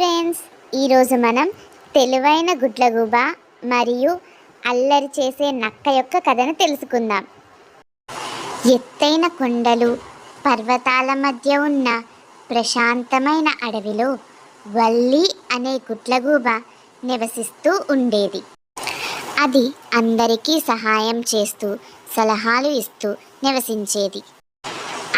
Friends, ఈరోజు మనం తెలివైన గుడ్లగూబ మరియు అల్లరి చేసే నక్క యొక్క కథను తెలుసుకుందాం. ఎత్తైన కొండలు, పర్వతాల మధ్య ఉన్న ప్రశాంతమైన అడవిలో వల్లి అనే గుడ్లగూబ నివసిస్తూ ఉండేది. అది అందరికీ సహాయం చేస్తూ, సలహాలు ఇస్తూ నివసించేది.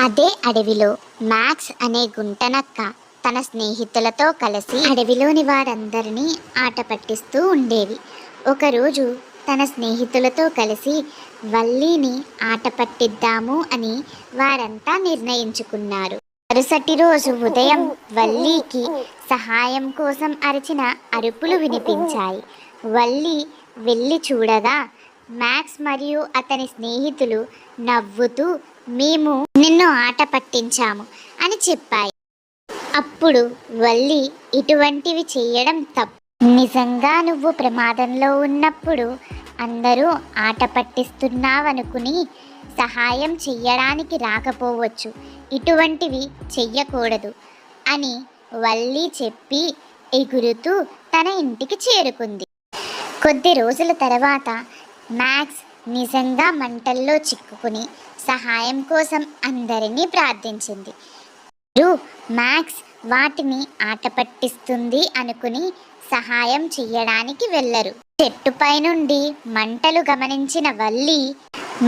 అదే అడవిలో మ్యాక్స్ అనే గుంటనక్క తన స్నేహితులతో కలిసి అడవిలోని వారందరినీ ఆట పట్టిస్తూ ఉండేది. ఒకరోజు తన స్నేహితులతో కలిసి వల్లిని ఆట పట్టిద్దాము అని వారంతా నిర్ణయించుకున్నారు. మరుసటి రోజు ఉదయం వల్లికి సహాయం కోసం అరిచిన అరుపులు వినిపించాయి. వల్లి వెళ్ళి చూడగా మ్యాక్స్ మరియు అతని స్నేహితులు నవ్వుతూ మేము నిన్ను ఆట పట్టించాము అని చెప్పాయి. అప్పుడు వల్లి ఇటువంటివి చేయడం తప్పు. నిజంగా నువ్వు ప్రమాదంలో ఉన్నప్పుడు అందరూ ఆట పట్టిస్తున్నావనుకుని సహాయం చెయ్యడానికి రాకపోవచ్చు. ఇటువంటివి చెయ్యకూడదు అని వల్లి చెప్పి ఎగురుతూ తన ఇంటికి చేరుకుంది. కొద్ది రోజుల తర్వాత మ్యాక్స్ నిజంగా మంటల్లో చిక్కుకుని సహాయం కోసం అందరినీ ప్రార్థించింది. మ్యాక్స్ వాటిని ఆట పట్టిస్తుంది అనుకుని సహాయం చెయ్యడానికి వెళ్ళరు. చెట్టుపై నుండి మంటలు గమనించిన వల్లి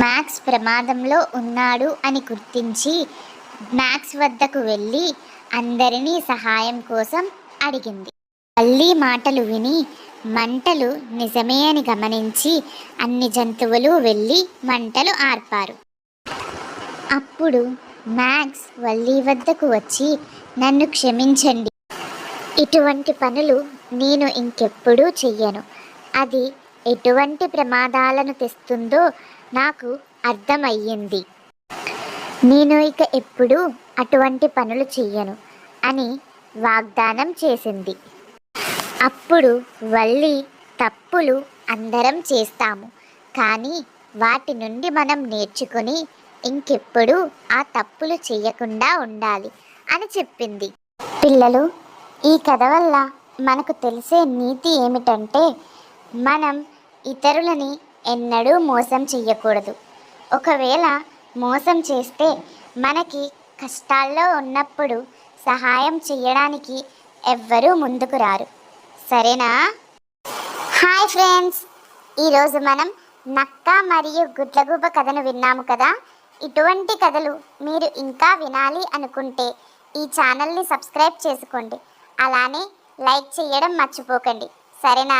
మ్యాక్స్ ప్రమాదంలో ఉన్నాడు అని గుర్తించి మ్యాక్స్ వద్దకు వెళ్ళి అందరినీ సహాయం కోసం అడిగింది. వల్లి మాటలు విని మంటలు నిజమే అని గమనించి అన్ని జంతువులు వెళ్ళి మంటలు ఆర్పారు. అప్పుడు మ్యాక్స్ వల్లి వద్దకు వచ్చి నన్ను క్షమించండి, ఇటువంటి పనులు నేను ఇంకెప్పుడూ చెయ్యను. అది ఎటువంటి ప్రమాదాలను తెస్తుందో నాకు అర్థమయ్యింది. నేను ఇక ఎప్పుడూ అటువంటి పనులు చెయ్యను అని వాగ్దానం చేసింది. అప్పుడు వల్లి తప్పులు అందరం చేస్తాము, కానీ వాటి నుండి మనం నేర్చుకొని ఇంకెప్పుడు ఆ తప్పులు చేయకుండా ఉండాలి అని చెప్పింది. పిల్లలు, ఈ కథ వల్ల మనకు తెలిసే నీతి ఏమిటంటే మనం ఇతరులని ఎన్నడూ మోసం చెయ్యకూడదు. ఒకవేళ మోసం చేస్తే మనకి కష్టాల్లో ఉన్నప్పుడు సహాయం చెయ్యడానికి ఎవ్వరూ ముందుకు రారు. సరేనా? హాయ్ ఫ్రెండ్స్, ఈరోజు మనం నక్క మరియు గుడ్లగూబ కథను విన్నాము కదా. ఇటువంటి కథలు మీరు ఇంకా వినాలి అనుకుంటే ఈ ఛానల్ని సబ్స్క్రైబ్ చేసుకోండి. అలానే లైక్ చేయడం మర్చిపోకండి. సరేనా?